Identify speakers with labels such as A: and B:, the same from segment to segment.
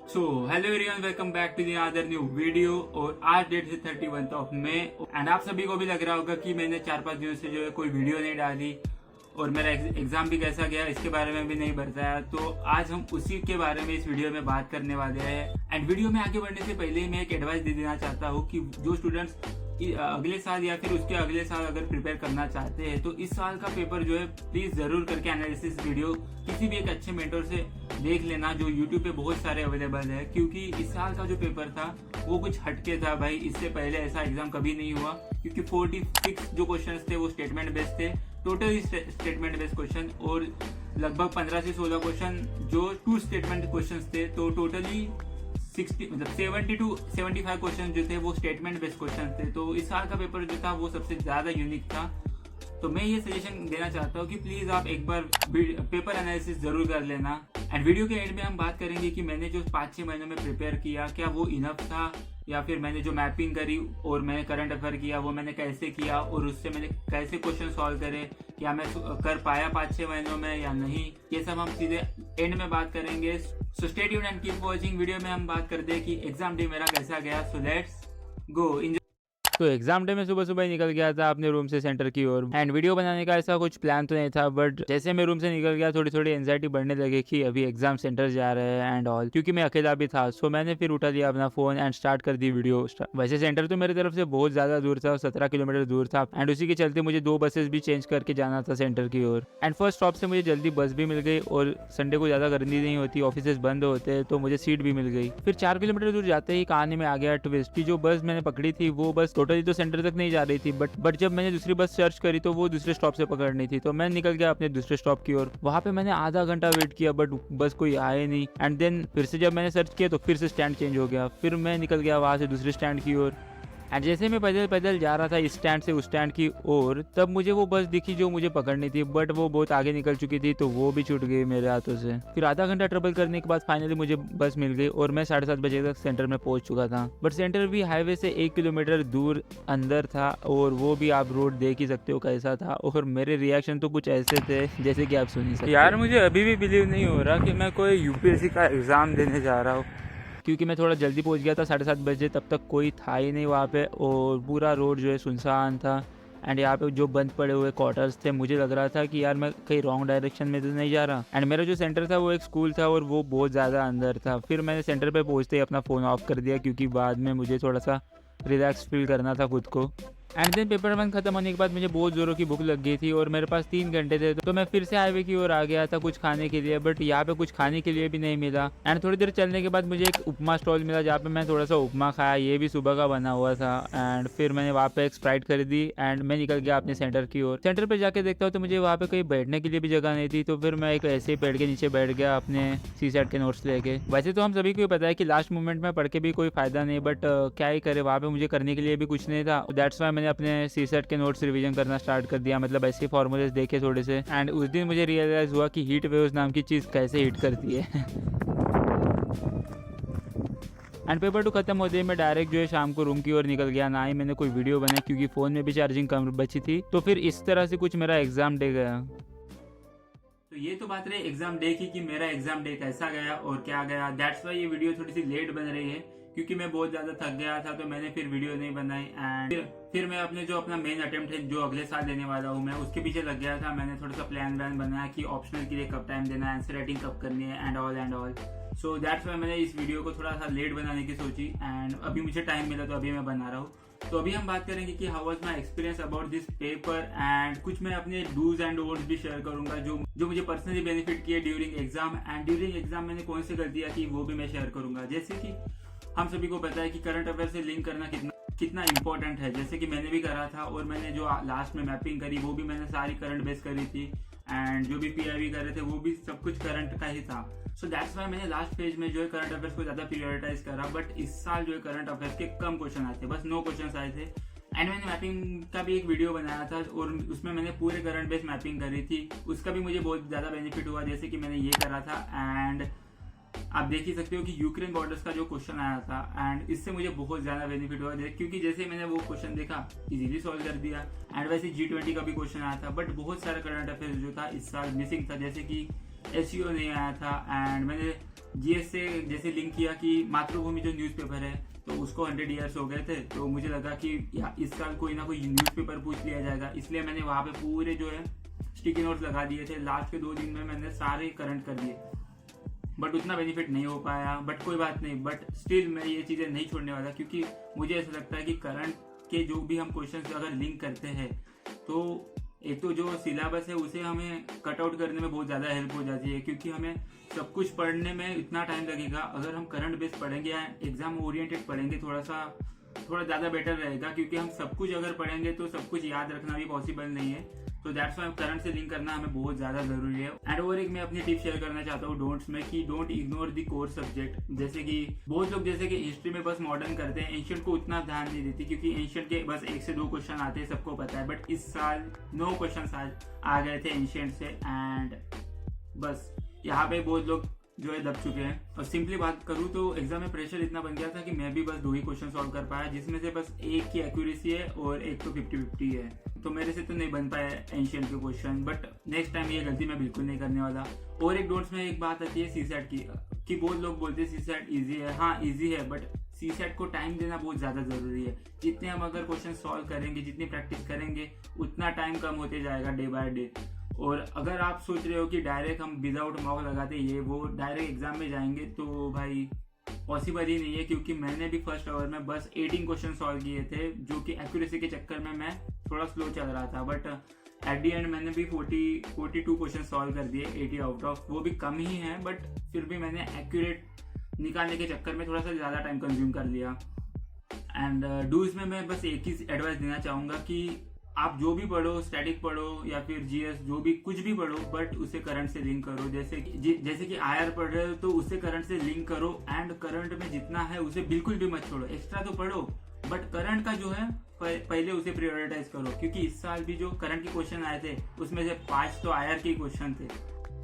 A: So hello everyone, welcome back to the other new video. और आज date है 31 मई and आप सभी को भी लग रहा होगा कि मैंने 4-5 दिनों से जो है कोई वीडियो नहीं डाली और मेरा एग्जाम भी कैसा गया इसके बारे में भी नहीं बताया। तो आज हम उसी के बारे में इस वीडियो में बात करने वाले हैं। एंड वीडियो में आगे बढ़ने से पहले मैं एक एडवाइस दे देना चाहता हूँ कि जो स्टूडेंट्स अगले साल या फिर उसके अगले साल अगर प्रिपेयर करना चाहते हैं तो इस साल का पेपर जो है प्लीज जरूर करके एनालिसिस वीडियो किसी भी एक अच्छे मेंटर से देख लेना, जो यूट्यूब पे बहुत सारे अवेलेबल है। क्योंकि इस साल का जो पेपर था वो कुछ हटके था भाई, इससे पहले ऐसा एग्जाम कभी नहीं हुआ। क्योंकि 46 जो क्वेश्चन थे वो स्टेटमेंट बेस्ड थे, टोटली स्टेटमेंट बेस्ड क्वेश्चन, और लगभग 15 से 16 क्वेश्चन जो 2 स्टेटमेंट क्वेश्चन थे। तो टोटली 70 to 75 क्वेश्चन जो थे वो स्टेटमेंट बेस्ड क्वेश्चन थे। तो इस साल का पेपर जो था वो सबसे ज्यादा यूनिक था। तो मैं ये सजेशन देना चाहता हूँ कि प्लीज आप एक बार पेपर एनालिसिस जरूर कर लेना। एंड वीडियो के एंड में हम बात करेंगे कि मैंने जो 5-6 महीनों में प्रिपेयर किया क्या वो इनफ था, या फिर मैंने जो मैपिंग करी और मैंने करंट अफेयर किया वो मैंने कैसे किया और उससे मैंने कैसे क्वेश्चन सॉल्व करे, क्या मैं कर पाया 5-6 महीनों में या नहीं, ये सब हम सीधे एंड में बात करेंगे। So stay tuned and keep watching. Video में हम बात करते हैं कि एग्जाम डे मेरा कैसा गया। So let's go. तो एग्जाम डे में सुबह सुबह निकल गया था अपने रूम से सेंटर की ओर। एंड वीडियो बनाने का ऐसा कुछ प्लान तो नहीं था, बट जैसे मैं रूम से निकल गया थोड़ी थोड़ी एंजाइटी बढ़ने लगी कि अभी एग्जाम सेंटर जा रहे हैं एंड ऑल, क्योंकि मैं अकेला भी था। सो मैंने फिर उठा लिया अपना फोन एंड स्टार्ट कर दी वीडियो। वैसे सेंटर तो मेरी तरफ से बहुत ज्यादा दूर था, 17 किलोमीटर दूर था। एंड उसी के चलते मुझे 2 बसेस भी चेंज करके जाना था सेंटर की ओर। एंड फर्स्ट स्टॉप से मुझे जल्दी बस भी मिल गई, और संडे को ज्यादा गर्दी नहीं होती, ऑफिस बंद होते हैं, तो मुझे सीट भी मिल गई। फिर 4 किलोमीटर दूर जाते ही कहानी में आ गया ट्विस्ट की जो बस मैंने पकड़ी थी वो बस टोटली तो सेंटर तक नहीं जा रही थी, बट जब मैंने दूसरी बस सर्च करी तो वो दूसरे स्टॉप से पकड़नी थी। तो मैं निकल गया अपने दूसरे स्टॉप की ओर। वहां पे मैंने आधा घंटा वेट किया बट बस कोई आए नहीं। एंड देन फिर से जब मैंने सर्च किया तो फिर से स्टैंड चेंज हो गया। फिर मैं निकल गया वहां से दूसरे स्टैंड की ओर। एंड जैसे मैं पैदल पैदल जा रहा था इस स्टैंड से उस स्टैंड की ओर, तब मुझे वो बस दिखी जो मुझे पकड़नी थी, बट वो बहुत आगे निकल चुकी थी, तो वो भी छूट गई मेरे हाथों से। फिर आधा घंटा ट्रबल करने के बाद फाइनली मुझे बस मिल गई और मैं 7:30 बजे तक सेंटर में पहुंच चुका था। बट सेंटर भी हाईवे से 1 किलोमीटर दूर अंदर था, और वो भी आप रोड देख ही सकते हो कैसा था। और मेरे रिएक्शन तो कुछ ऐसे थे जैसे कि आप सुन ही सकते। यार मुझे अभी भी बिलीव नहीं हो रहा कि मैं कोई यूपीएससी का एग्जाम देने जा रहा हूँ, क्योंकि मैं थोड़ा जल्दी पहुंच गया था 7:30 बजे, तब तक कोई था ही नहीं वहाँ पे, और पूरा रोड जो है सुनसान था। एंड यहाँ पे जो बंद पड़े हुए क्वार्टर्स थे, मुझे लग रहा था कि यार मैं कहीं रॉन्ग डायरेक्शन में तो नहीं जा रहा। एंड मेरा जो सेंटर था वो एक स्कूल था और वो बहुत ज़्यादा अंदर था। फिर मैंने सेंटर पे पहुँचते ही अपना फ़ोन ऑफ कर दिया, क्योंकि बाद में मुझे थोड़ा सा रिलैक्स फील करना था खुद को। एंड देन पेपर 1 खत्म होने के बाद मुझे बहुत ज़ोरों की भूख लग गई थी और मेरे पास 3 घंटे थे, तो मैं फिर से हाईवे की ओर आ गया था कुछ खाने के लिए। बट यहाँ पे कुछ खाने के लिए भी नहीं मिला। एंड थोड़ी देर चलने के बाद मुझे एक उपमा स्टॉल मिला जहाँ पे मैं थोड़ा सा उपमा खाया, ये भी सुबह का बना हुआ था। एंड फिर मैंने वहाँ पे एक स्प्राइट खरीदी एंड मैं निकल गया अपने सेंटर की ओर। सेंटर पर जाके देखता हूँ तो मुझे वहाँ पे कहीं बैठने के लिए भी जगह नहीं थी, तो फिर मैं एक ऐसे ही पेड़ के नीचे बैठ गया अपने सीसेट के नोट्स लेके। वैसे तो हम सभी को पता है कि लास्ट मोमेंट में पढ़ के भी कोई फायदा नहीं, बट क्या ही करे, वहाँ पे मुझे करने के लिए भी कुछ नहीं था। दैट्स वाई मैंने अपने सीसेट के नोट्स रिवीजन करना स्टार्ट कर दिया, मतलब ऐसे फॉर्मूलेस देखे थोड़े से। एंड उस दिन मुझे रियलाइज हुआ कि हीट वेव्स नाम की चीज़ कैसे हिट करती है। एंड पेपर 2 खत्म होते ही मैं डायरेक्ट जो है शाम को रूम की ओर निकल गया। ना ही मैंने कोई वीडियो बनाई क्योंकि फ़ोन में भी चार्जिंग कम बची थी। तो फिर इस तरह से कुछ मेरा एग्जाम डे गया। तो ये तो बात रही एग्जाम डे की कि मेरा एग्जाम डे कैसा गया और क्या गया। दैट्स वाई ये वीडियो थोड़ी सी लेट बन रही है, क्योंकि मैं बहुत ज्यादा थक गया था, तो मैंने फिर वीडियो नहीं बनाई। एंड फिर मैं अपना मेन अटेम्प्ट है जो अगले साल देने वाला हूँ, मैं उसके पीछे लग गया था। मैंने थोड़ा सा प्लान बनाया कि ऑप्शनल के लिए कब टाइम देना है, आंसर राइटिंग कब करनी है and all. So that's why मैंने इस वीडियो को थोड़ा सा लेट बनाने की सोची। एंड अभी मुझे टाइम मिला तो अभी मैं बना रहा हूँ। तो अभी हम बात करेंगे कि how was my experience about this paper, and कुछ मैं अपने डूज एंड डोंट्स भी शेयर करूंगा जो मुझे पर्सनली बेनिफिट किए during exam. And during exam मैंने कौन सी गलतियां की वो भी मैं शेयर करूंगा। जैसे कि हम सभी को पता है कि करंट अफेयर से लिंक करना कितना इंपॉर्टेंट है, जैसे कि मैंने भी करा था। और मैंने जो लास्ट में मैपिंग करी वो भी मैंने सारी करंट बेस करी थी, एंड जो भी पीआईबी कर रहे थे वो भी सब कुछ करंट का ही था। सो दैट्स वाई मैंने लास्ट पेज में जो है करंट अफेयर्स को ज्यादा प्रायोरिटाइज करा। बट इस साल जो है करंट अफेयर्स के कम क्वेश्चन आए थे, बस 9 क्वेश्चन आए थे। एंड मैंने मैपिंग का भी एक वीडियो बनाया था और उसमें मैंने पूरे करंट बेस मैपिंग करी थी, उसका भी मुझे बहुत ज्यादा बेनिफिट हुआ, जैसे कि मैंने ये करा था। एंड आप देख ही सकते हो कि यूक्रेन बॉर्डर्स का जो क्वेश्चन आया था, एंड इससे मुझे बहुत ज्यादा बेनिफिट हुआ, क्योंकि जैसे मैंने वो क्वेश्चन देखा इजीली सॉल्व कर दिया। एंड वैसे G20 का भी क्वेश्चन आया था, बट बहुत सारा करंट अफेयर्स जो था इस साल मिसिंग था, जैसे कि SEO नहीं आया था। एंड मैंने जीएस से जैसे लिंक किया कि मातृभूमि जो न्यूज़पेपर है तो उसको 100 ईयर्स हो गए थे, तो मुझे लगा कि इस साल कोई ना कोई न्यूज़पेपर पूछ लिया जाएगा, इसलिए मैंने वहाँ पे पूरे जो है स्टिकी नोट्स लगा दिए थे। लास्ट के 2 दिन में मैंने सारे करंट कर दिए, बट उतना बेनिफिट नहीं हो पाया, बट कोई बात नहीं। बट स्टिल मैं ये चीज़ें नहीं छोड़ने वाला, क्योंकि मुझे ऐसा लगता है कि करंट के जो भी हम क्वेश्चन अगर लिंक करते हैं तो एक तो जो सिलेबस है उसे हमें कट आउट करने में बहुत ज़्यादा हेल्प हो जाती है, क्योंकि हमें सब कुछ पढ़ने में इतना टाइम लगेगा। अगर हम करंट बेस्ड पढ़ेंगे या एग्जाम ओरिएंटेड पढ़ेंगे थोड़ा ज़्यादा बेटर रहेगा, क्योंकि हम सब कुछ अगर पढ़ेंगे तो सब कुछ याद रखना भी पॉसिबल नहीं है। तो दैट्स वाई करंट से लिंक करना हमें बहुत ज़्यादा ज़रूरी है। एंड और एक मैं अपनी टिप शेयर करना चाहता हूँ डोंट्स में, कि don't ignore the core subject. जैसे कि बहुत लोग जैसे कि हिस्ट्री में बस मॉडर्न करते हैं, एंशियंट को उतना ध्यान नहीं देती, क्योंकि एंशियंट के बस 1 से 2 क्वेश्चन आते हैं, सबको पता है। बट इस साल 9 क्वेश्चन आ गए थे एंशियंट से, एंड बस यहाँ पे बहुत लोग जो है दब चुके हैं। और सिंपली बात करूँ तो एग्जाम में प्रेशर इतना बन गया था कि मैं भी बस 2 ही क्वेश्चन सॉल्व कर पाया, जिसमें से बस एक की एक्यूरेसी है और एक तो 50-50 है। तो मेरे से तो नहीं बन पाया एंशियंट के क्वेश्चन, बट नेक्स्ट टाइम ये गलती मैं बिल्कुल नहीं करने वाला। और एक डोट्स में एक बात आती है सीसेट की, कि बहुत लोग बोलते हैं सीसेट ईजी है। हाँ ईजी है, बट सीसेट को टाइम देना बहुत ज़्यादा ज़रूरी है। जितने हम अगर क्वेश्चन सॉल्व करेंगे, जितनी प्रैक्टिस करेंगे, उतना टाइम कम होते जाएगा डे बाय डे। और अगर आप सोच रहे हो कि डायरेक्ट हम विदाउट मॉक लगाते ये वो डायरेक्ट एग्जाम में जाएंगे, तो भाई पॉसिबल ही नहीं है। क्योंकि मैंने भी फर्स्ट आवर में बस 18 क्वेश्चन सॉल्व किए थे, जो कि एक्यूरेसी के चक्कर में मैं थोड़ा स्लो चल रहा था। बट एट दी एंड मैंने भी 42 क्वेश्चन सॉल्व कर दिए 80 आउट ऑफ। वो भी कम ही हैं, बट फिर भी मैंने एक्यूरेट निकालने के चक्कर में थोड़ा सा ज़्यादा टाइम कंज्यूम कर लिया। एंड डूज में मैं बस एक ही एडवाइस देना चाहूँगा कि आप जो भी पढ़ो, स्टैटिक पढ़ो या फिर जीएस, जो भी कुछ भी पढ़ो, बट उसे करंट से लिंक करो। जैसे कि आईआर पढ़ रहे हो तो उसे करंट से लिंक करो, एंड करंट में जितना है उसे बिल्कुल भी मत छोड़ो। एक्स्ट्रा तो पढ़ो, बट करंट का जो है पहले उसे प्रायोरिटाइज करो, क्योंकि इस साल भी जो करंट के क्वेश्चन आए थे उसमें से 5 तो आईआर के क्वेश्चन थे।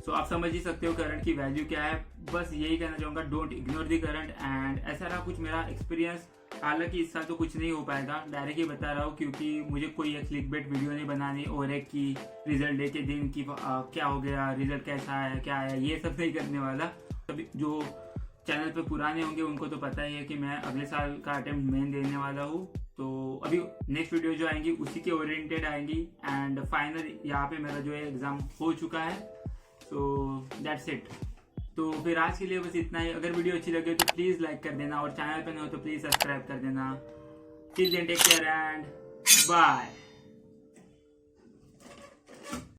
A: सो आप समझ ही सकते हो करंट की वैल्यू क्या है। बस यही कहना चाहूँगा, don't ignore the current. And ऐसा रहा कुछ मेरा एक्सपीरियंस। हालांकि इस साल तो कुछ नहीं हो पाएगा, डायरेक्ट ही बता रहा हूँ, क्योंकि मुझे कोई एक क्लिकबेट वीडियो नहीं बनानी और एक की रिजल्ट डे के दिन की क्या हो गया, रिजल्ट कैसा आया, क्या आया, ये सब नहीं करने वाला। तभी जो चैनल पे पुराने होंगे उनको तो पता ही है कि मैं अगले साल का अटेम्प्ट मेन देने वाला हूँ। तो अभी नेक्स्ट वीडियो जो आएंगी उसी के ओरिएंटेड आएंगी। एंड फाइनल यहाँ पे मेरा जो है एग्जाम हो चुका है। So that's it. तो फिर आज के लिए बस इतना ही। अगर वीडियो अच्छी लगे तो प्लीज़ लाइक कर देना, और चैनल पे नहीं हो तो प्लीज़ सब्सक्राइब कर देना। Till then take care and bye.